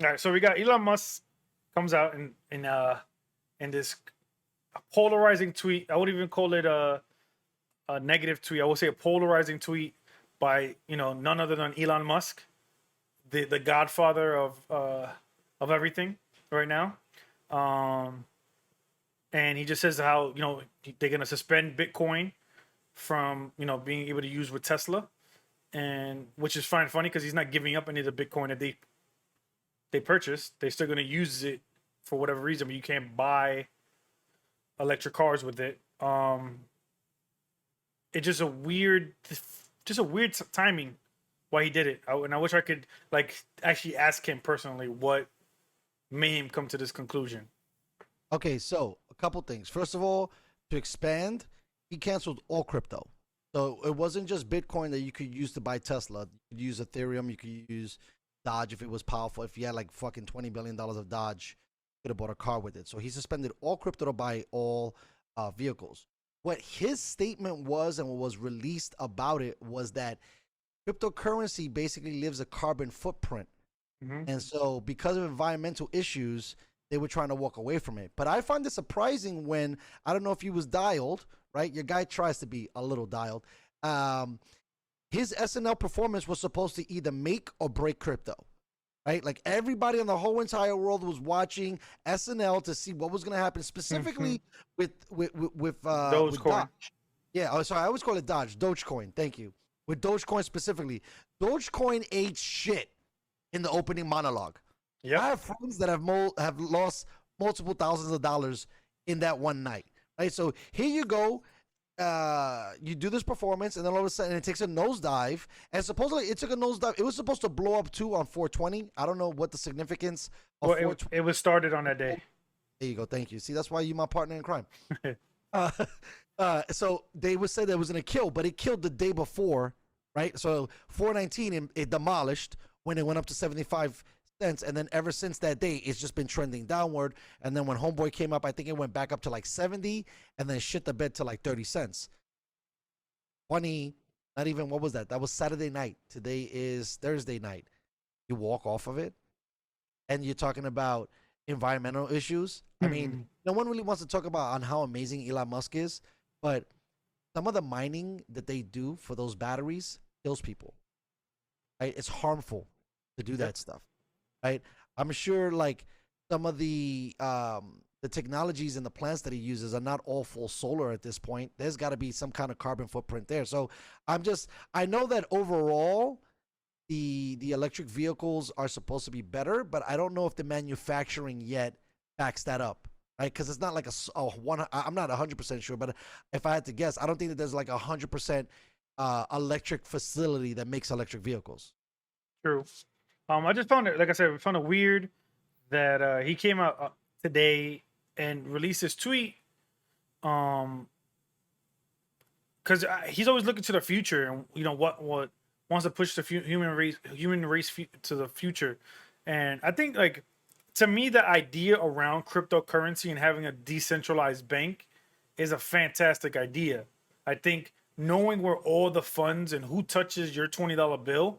All right, so we got Elon Musk comes out in this polarizing tweet. I wouldn't even call it a negative tweet. I would say a polarizing tweet by none other than Elon Musk, the godfather of everything right now. Um, and he just says how they're gonna suspend Bitcoin from being able to use with Tesla, and which is fine, funny because he's not giving up any of the Bitcoin that they purchased. They're still gonna use it for whatever reason, but you can't buy electric cars with it. It's just a weird timing why he did it. And I wish I could like actually ask him personally what made him come to this conclusion. Okay, so a couple things. First of all, to expand, he canceled all crypto. So it wasn't just Bitcoin that you could use to buy Tesla. You could use Ethereum. You could use Dodge if it was powerful. If you had like fucking $20 billion of Dodge, you could have bought a car with it. So he suspended all crypto to buy all vehicles. What his statement was and what was released about it was that cryptocurrency basically lives a carbon footprint. Mm-hmm. And so because of environmental issues, they were trying to walk away from it. But I find it surprising when, I don't know if he was dialed, right? Your guy tries to be a little dialed. His SNL performance was supposed to either make or break crypto, right? Like everybody in the whole entire world was watching SNL to see what was going to happen, specifically with Dogecoin. Dodge. Yeah, oh, sorry, I always call it Dodge, Dogecoin. Thank you. With Dogecoin specifically, Dogecoin ate shit in the opening monologue. Yeah, I have friends that have lost multiple thousands of dollars in that one night. Right, so here you go. You do this performance, and then all of a sudden it takes a nosedive. And supposedly it took a nosedive. It was supposed to blow up too on 420. I don't know what the significance of well, 420. it was started on that day. There you go. Thank you. See, that's why you're my partner in crime. uh, so they would say that it was going to kill, but it killed the day before, right? So 419, it demolished when it went up to 75 cents, and then ever since that day, it's just been trending downward. And then when Homeboy came up, I think it went back up to like 70, and then shit the bed to like 30 cents. 20, not even, what was that? That was Saturday night. Today is Thursday night. You walk off of it, and you're talking about environmental issues. I mean, no one really wants to talk about on how amazing Elon Musk is, but some of the mining that they do for those batteries kills people. Right? It's harmful to do that stuff. Right? I'm sure like some of the technologies and the plants that he uses are not all full solar at this point. There's got to be some kind of carbon footprint there. So I know that overall the electric vehicles are supposed to be better, but I don't know if the manufacturing yet backs that up. Right? Because it's not like I'm not 100% sure, but if I had to guess, I don't think that there's like 100% electric facility that makes electric vehicles. True. I just found it, like I said, we found it weird that he came out today and released this tweet. Because he's always looking to the future, and what wants to push the human race to the future. And I think, like, to me, the idea around cryptocurrency and having a decentralized bank is a fantastic idea. I think knowing where all the funds and who touches your $20 bill,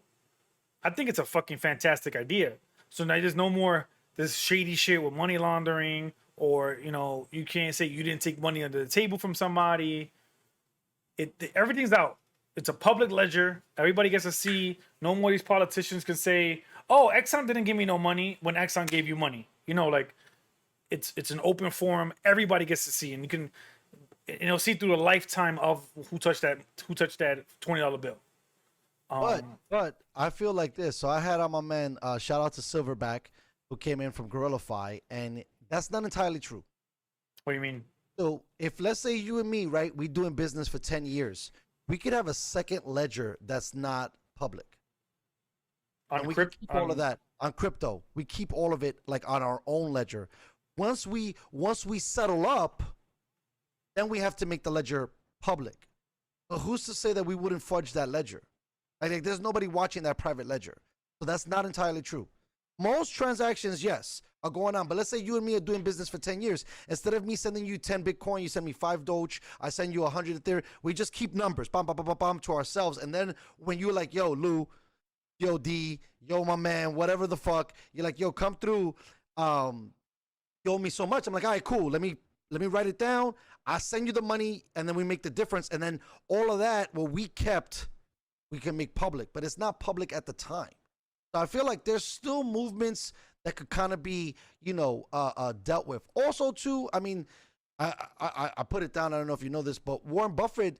I think it's a fucking fantastic idea. So now there's no more this shady shit with money laundering, or you can't say you didn't take money under the table from somebody. Everything's out. It's a public ledger. Everybody gets to see. No more these politicians can say, "Oh, Exxon didn't give me no money," when Exxon gave you money. Like it's an open forum. Everybody gets to see, and you can see through the lifetime of who touched that $20 bill. But I feel like this. So I had on my man, shout out to Silverback, who came in from GorillaFi, and that's not entirely true. What do you mean? So if, let's say, you and me, right, we doing business for 10 years, we could have a second ledger that's not public. And we can keep all of that on crypto. We keep all of it like on our own ledger. Once we settle up, then we have to make the ledger public. But who's to say that we wouldn't fudge that ledger? Like, there's nobody watching that private ledger. So that's not entirely true. Most transactions, yes, are going on. But let's say you and me are doing business for 10 years. Instead of me sending you 10 Bitcoin, you send me 5 Doge, I send you 100 Ethereum. We just keep numbers, bam, bam, bam, bam, bam, to ourselves. And then when you're like, yo, Lou, yo D, yo my man, whatever the fuck. You're like, yo, come through. You owe me so much. I'm like, all right, cool. Let me write it down. I send you the money, and then we make the difference. And then all of that, what we kept, we can make public, but it's not public at the time. So I feel like there's still movements that could kind of be, dealt with. Also, too, I mean, I put it down. I don't know if you know this, but Warren Buffett,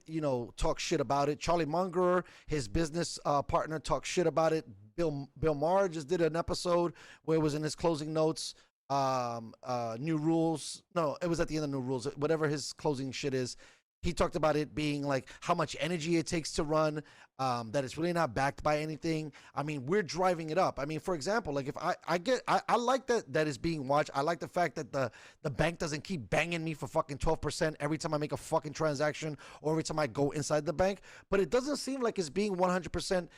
talks shit about it. Charlie Munger, his business partner, talks shit about it. Bill Maher just did an episode where it was in his closing notes. New rules. No, it was at the end of New Rules. Whatever his closing shit is, he talked about it being like how much energy it takes to run. That it's really not backed by anything. I mean, we're driving it up. I mean, for example, like if I like that is being watched. I like the fact that the bank doesn't keep banging me for fucking 12% every time I make a fucking transaction or every time I go inside the bank. But it doesn't seem like it's being 100%,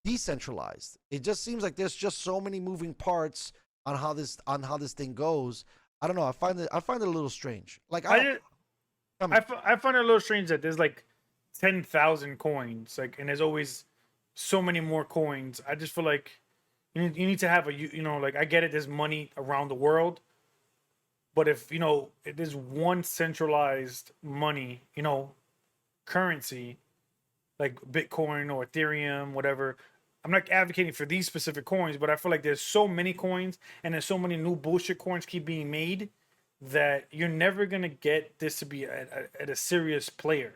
decentralized. It just seems like there's just so many moving parts on how this thing goes. I don't know. I find it a little strange. Like I find it a little strange that there's like 10,000 coins, like, and there's always so many more coins. I just feel like you need to have like, I get it, there's money around the world, but if if there's one centralized money, currency like Bitcoin or Ethereum, whatever. I'm not advocating for these specific coins, but I feel like there's so many coins and there's so many new bullshit coins keep being made that you're never gonna get this to be at a serious player.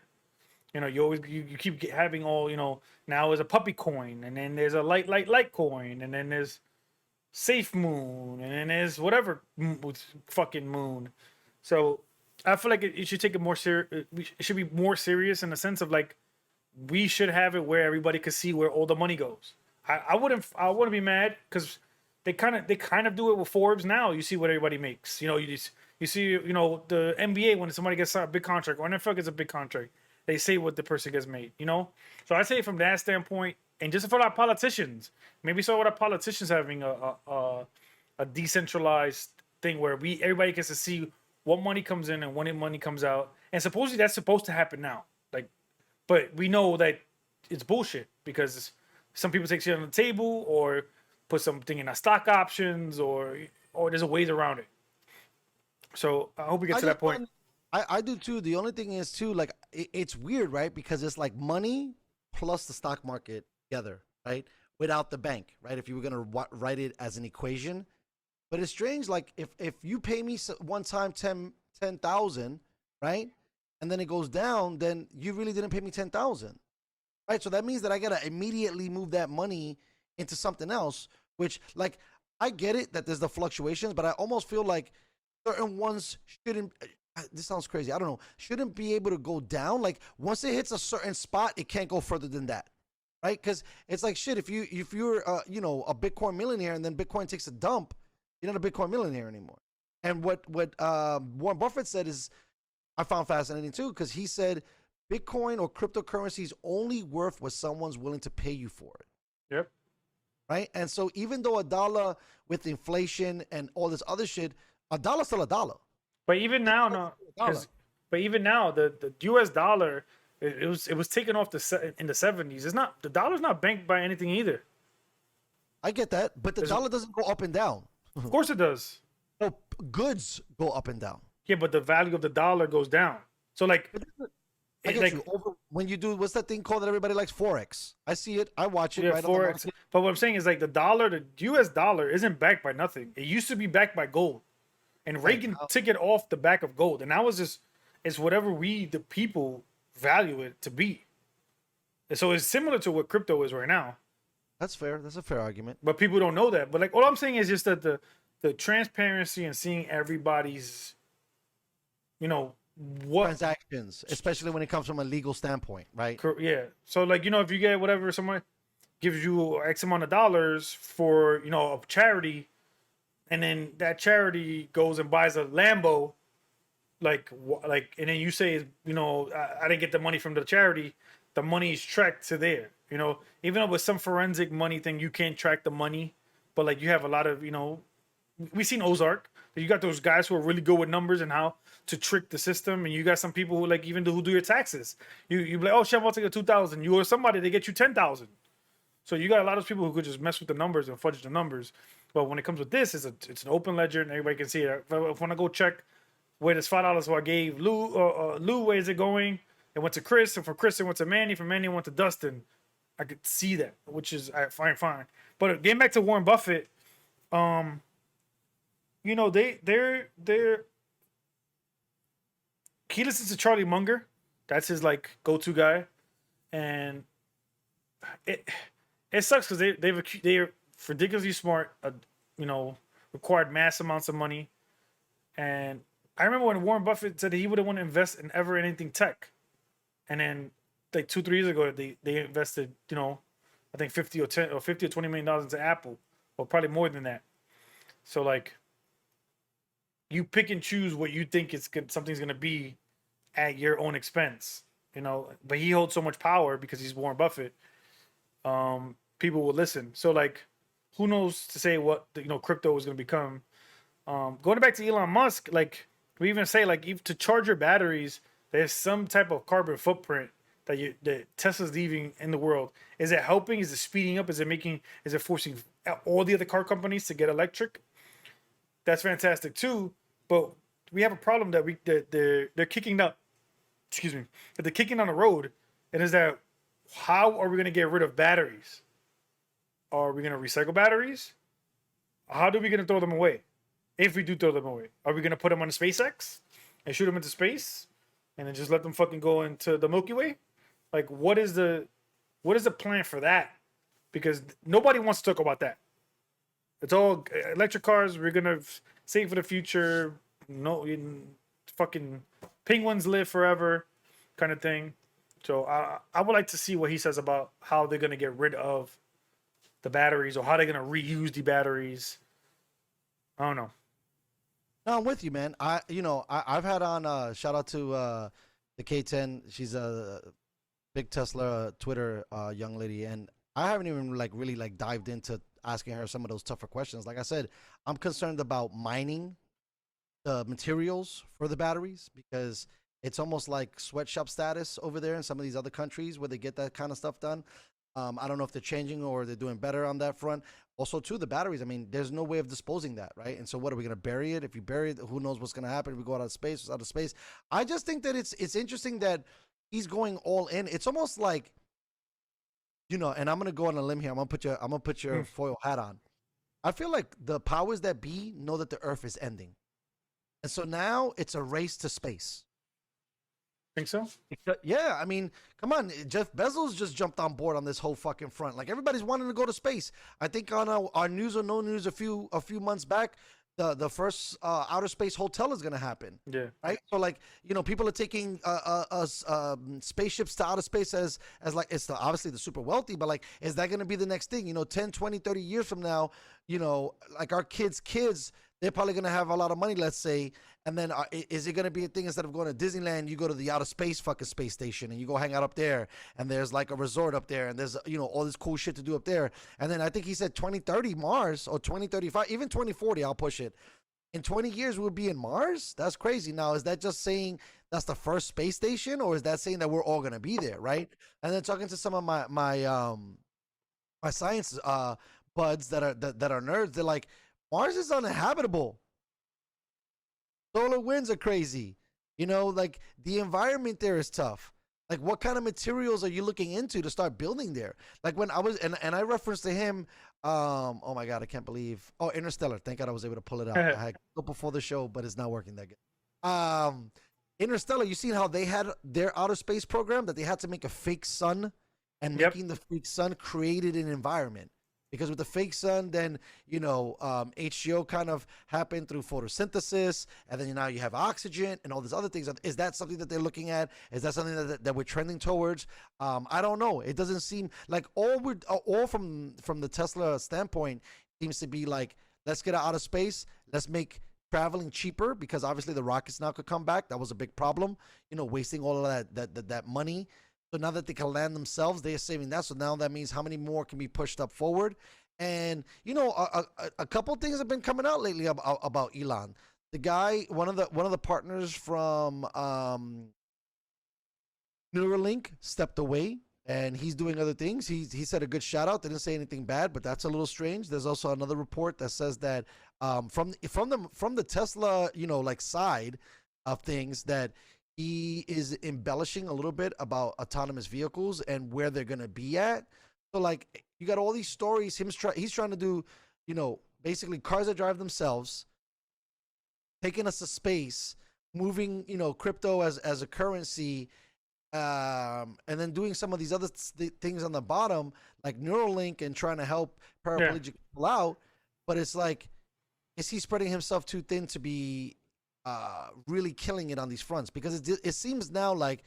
You keep having all now is a puppy coin, and then there's a light coin, and then there's Safe Moon, and then there's whatever fucking moon. So I feel like it should take it more serious. It should be more serious in the sense of like we should have it where everybody could see where all the money goes. I wouldn't be mad because they kind of do it with Forbes now. You see what everybody makes. You see the NBA when somebody gets a big contract or NFL gets a big contract, they say what the person gets made. So I say from that standpoint, and just for our politicians, maybe so with our politicians having a decentralized thing where everybody gets to see what money comes in and when money comes out, and supposedly that's supposed to happen now. Like, but we know that it's bullshit because some people take shit on the table or put something in our stock options or there's a ways around it. So I hope we get to that point. I do too. The only thing is too, like it's weird, right? Because it's like money plus the stock market together, right? Without the bank, right? If you were gonna write it as an equation, but it's strange. Like if you pay me one time 10,000, right, and then it goes down, then you really didn't pay me 10,000, right? So that means that I gotta immediately move that money into something else. Which, like, I get it that there's the fluctuations, but I almost feel like certain ones shouldn't. This sounds crazy. I don't know. Shouldn't be able to go down. Like once it hits a certain spot, it can't go further than that, right? Because it's like shit. If you're a Bitcoin millionaire and then Bitcoin takes a dump, you're not a Bitcoin millionaire anymore. And what Warren Buffett said is, I found fascinating too, because he said Bitcoin or cryptocurrency is only worth what someone's willing to pay you for it. Yep. Right. And so even though a dollar with inflation and all this other shit, a dollar's still a dollar. But even now, but even now, the U.S. dollar, it was taken off in the 70s. It's not, the dollar's not banked by anything either. I get that, but the dollar doesn't go up and down. Of course it does. No, goods go up and down. Yeah, but the value of the dollar goes down. So like, I get you. When you do, what's that thing called that everybody likes? Forex. I see it. I watch it. Yeah, right Forex. But what I'm saying is like the U.S. dollar isn't backed by nothing. It used to be backed by gold. And Reagan took it off the back of gold. And that was just, it's whatever we, the people, value it to be. And so it's similar to what crypto is right now. That's fair. That's a fair argument. But people don't know that. But like, all I'm saying is just that the transparency and seeing everybody's, what transactions, especially when it comes from a legal standpoint, right? Yeah. So like, if you get whatever, someone gives you X amount of dollars for, a charity, and then that charity goes and buys a Lambo, and then you say, I didn't get the money from the charity. The money is tracked to there. Even though with some forensic money thing, you can't track the money, but like you have a lot of, we've seen Ozark. You got those guys who are really good with numbers and how to trick the system, and you got some people who like who do your taxes. You be like, oh shit, I'll take a 2,000. You owe somebody, they get you 10,000. So you got a lot of people who could just mess with the numbers and fudge the numbers. But when it comes with this, it's an open ledger and everybody can see it. If I want to go check where this $5 so I gave Lou, where is it going? It went to Chris, and from Chris it went to Manny, from Manny it went to Dustin. I could see that, which is fine. But getting back to Warren Buffett, you know, they're he listens to Charlie Munger. That's his like go-to guy, and it it sucks because they're ridiculously smart. You know, required mass amounts of money, and I remember when Warren Buffett said that he wouldn't want to invest in ever anything tech, and then like 2-3 years ago they invested, you know, I think 50 or 20 million dollars into Apple, or probably more than that. So like you pick and choose what you think something's gonna be at your own expense, you know. But he holds so much power because he's Warren Buffett. People will listen. So like, who knows to say what crypto is gonna become. Going back to Elon Musk, like we even say like if to charge your batteries, there's some type of carbon footprint that Tesla's leaving in the world. Is it helping? Is it speeding up? Is it forcing all the other car companies to get electric? That's fantastic too. But we have a problem that they're kicking up. Excuse me. That they're kicking on the road, and is that how are we going to get rid of batteries? Are we going to recycle batteries? How are we going to throw them away? If we do throw them away, are we going to put them on SpaceX and shoot them into space, and then just let them fucking go into the Milky Way? Like, what is the plan for that? Because nobody wants to talk about that. It's all electric cars. We're gonna save for the future. No, fucking penguins live forever, kind of thing. So I would like to see what he says about how they're gonna get rid of the batteries, or how they're gonna reuse the batteries. I don't know. No, I'm with you, man. I've had on shout out to the K10. She's a big Tesla Twitter young lady, and I haven't even like really like dived into asking her some of those tougher questions. Like I said, I'm concerned about mining the materials for the batteries because it's almost like sweatshop status over there in some of these other countries where they get that kind of stuff done. I don't know if they're changing or they're doing better on that front. Also, too, the batteries. I mean, there's no way of disposing that, right? And so, what are we going to bury it? If you bury it, who knows what's going to happen? If we go out of space, it's out of space. I just think that it's interesting that he's going all in. It's almost like, and I'm going to go on a limb here. I'm gonna put your foil hat on. I feel like the powers that be know that the Earth is ending, and so now it's a race to space. Think so? Yeah, I mean, come on, Jeff Bezos just jumped on board on this whole fucking front. Like everybody's wanting to go to space. I think on our news or no news a few months back, the first outer space hotel is gonna happen. Yeah. Right. So like people are taking spaceships to outer space as like it's obviously the super wealthy, but like is that gonna be the next thing? 10, 20, 30 years from now, like our kids, they're probably going to have a lot of money, let's say. And then is it going to be a thing instead of going to Disneyland, you go to the outer space fucking space station and you go hang out up there. And there's like a resort up there and there's, all this cool shit to do up there. And then I think he said 2030 Mars or 2035, even 2040, I'll push it. In 20 years, we'll be in Mars? That's crazy. Now, is that just saying that's the first space station, or is that saying that we're all going to be there, right? And then talking to some of my science buds that are nerds, they're like, Mars is uninhabitable. Solar winds are crazy. Like the environment there is tough. Like what kind of materials are you looking into to start building there? Like when I was, and I referenced to him, oh my God, I can't believe, Interstellar. Thank God I was able to pull it out. I had it before the show, but it's not working that good. Interstellar, you seen how they had their outer space program that they had to make a fake sun, and making the fake sun created an environment. Because with the fake sun, then, H2O kind of happened through photosynthesis. And then now you have oxygen and all these other things. Is that something that they're looking at? Is that something that we're trending towards? I don't know. It doesn't seem like all from the Tesla standpoint seems to be like, let's get out of space. Let's make traveling cheaper, because obviously the rockets now could come back. That was a big problem, wasting all of that money. So now that they can land themselves, they're saving that. So now that means how many more can be pushed up forward. And, a couple things have been coming out lately about Elon. The guy, one of the partners from Neuralink stepped away and he's doing other things. He said a good shout out. Didn't say anything bad, but that's a little strange. There's also another report that says that from the Tesla, like side of things, that he is embellishing a little bit about autonomous vehicles and where they're gonna be at. So like you got all these stories. He's trying to do, basically cars that drive themselves, taking us to space, moving, crypto as a currency, and then doing some of these other things on the bottom, like Neuralink, and trying to help Yeah. paraplegic people out. But it's like, is he spreading himself too thin to be really killing it on these fronts? Because it seems now like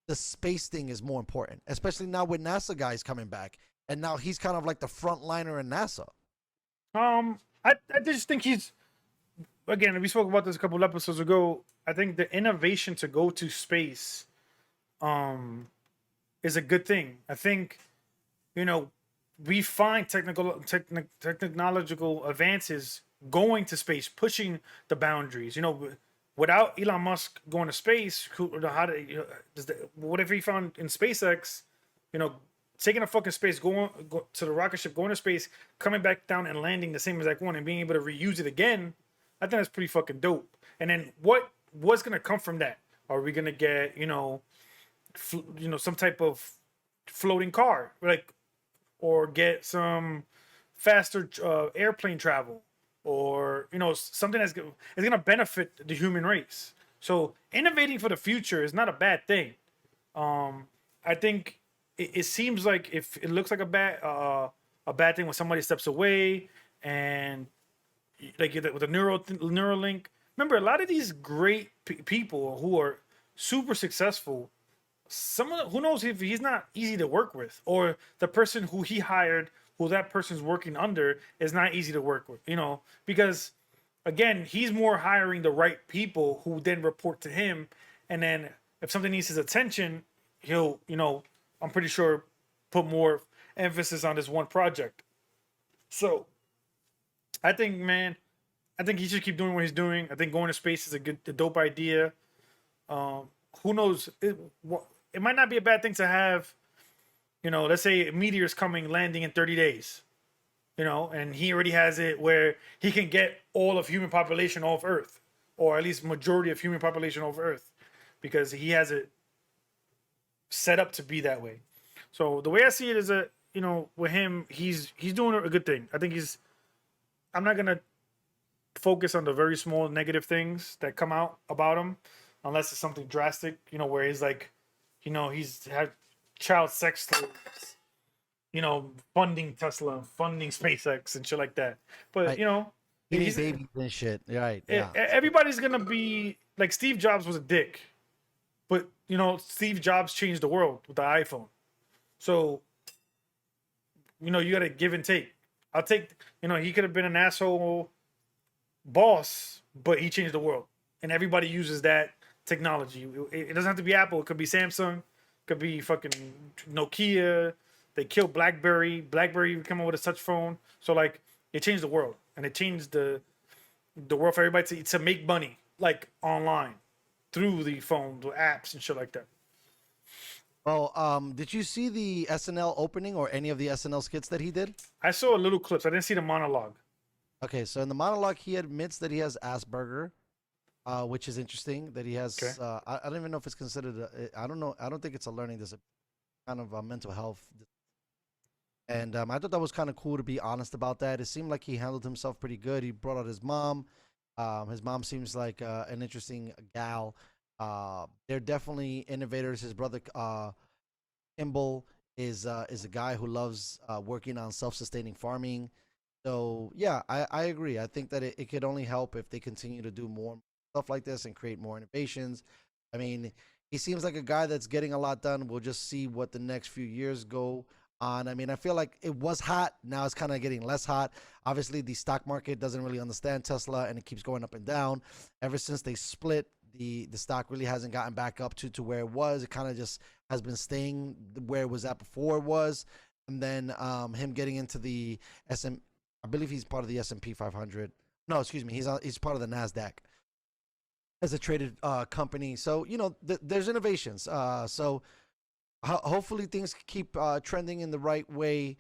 the space thing is more important, especially now with NASA guys coming back, and now he's kind of like the frontliner in NASA. I just think he's, again, we spoke about this a couple episodes ago. I think the innovation to go to space um is a good thing. I think, you know, we find technological advances going to space, pushing the boundaries. Without Elon Musk going to space, how what if he found in SpaceX, you know, taking a fucking space, go to the rocket ship, going to space, coming back down and landing the same exact one and being able to reuse it again? I think that's pretty fucking dope. And then what's gonna come from that? Are we gonna get some type of floating car, like, or get some faster airplane travel, or something is going to benefit the human race. So innovating for the future is not a bad thing. I think it seems like, if it looks like a bad thing when somebody steps away, and like with the Neuralink. Remember, a lot of these great people who are super successful, someone who knows if he's not easy to work with, or the person who he hired, who that person's working under, is not easy to work with, because again, he's more hiring the right people who then report to him. And then if something needs his attention, he'll, I'm pretty sure, put more emphasis on this one project. So I think, man, I think he should keep doing what he's doing. I think going to space is a dope idea. Who knows? It might not be a bad thing to have, let's say a meteor's coming, landing in 30 days, and he already has it where he can get all of human population off Earth, or at least majority of human population off Earth, because he has it set up to be that way. So the way I see it is that, with him, he's doing a good thing. I think I'm not gonna focus on the very small negative things that come out about him, unless it's something drastic, where he's like, he's had child sex slaves, funding Tesla, funding SpaceX and shit like that. But Right. Eating babies and shit. Right. Yeah. everybody's gonna be like, Steve Jobs was a dick, but Steve Jobs changed the world with the iPhone. So you gotta give and take. I'll take, he could have been an asshole boss, but he changed the world, and everybody uses that technology. It doesn't have to be Apple. It could be Samsung. It could be fucking Nokia. They killed BlackBerry. BlackBerry came up with a touch phone. So like, it changed the world, and it changed the world for everybody to make money, like, online through the phone, the apps and shit like that. Well, did you see the SNL opening or any of the SNL skits that he did? I saw a little clips. I didn't see the monologue. Okay, so in the monologue, he admits that he has Asperger, which is interesting. That he has. Okay. I don't even know if it's considered. I don't know. I don't think it's a learning disability, kind of a mental health. And I thought that was kind of cool to be honest about that. It seemed like he handled himself pretty good. He brought out his mom. His mom seems like an interesting gal. They're definitely innovators. His brother Kimball is a guy who loves working on self-sustaining farming. So yeah, I agree. I think that it could only help if they continue to do more stuff like this and create more innovations. I mean, he seems like a guy that's getting a lot done. We'll just see what the next few years go on. I mean, I feel like it was hot. Now it's kind of getting less hot. Obviously, the stock market doesn't really understand Tesla, and it keeps going up and down. Ever since they split, the stock really hasn't gotten back up to where it was. It kind of just has been staying where it was at before it was. And then him getting into the SM, I believe he's part of the S&P 500. No, excuse me, he's part of the Nasdaq as a traded company. So there's innovations. So hopefully things keep trending in the right way.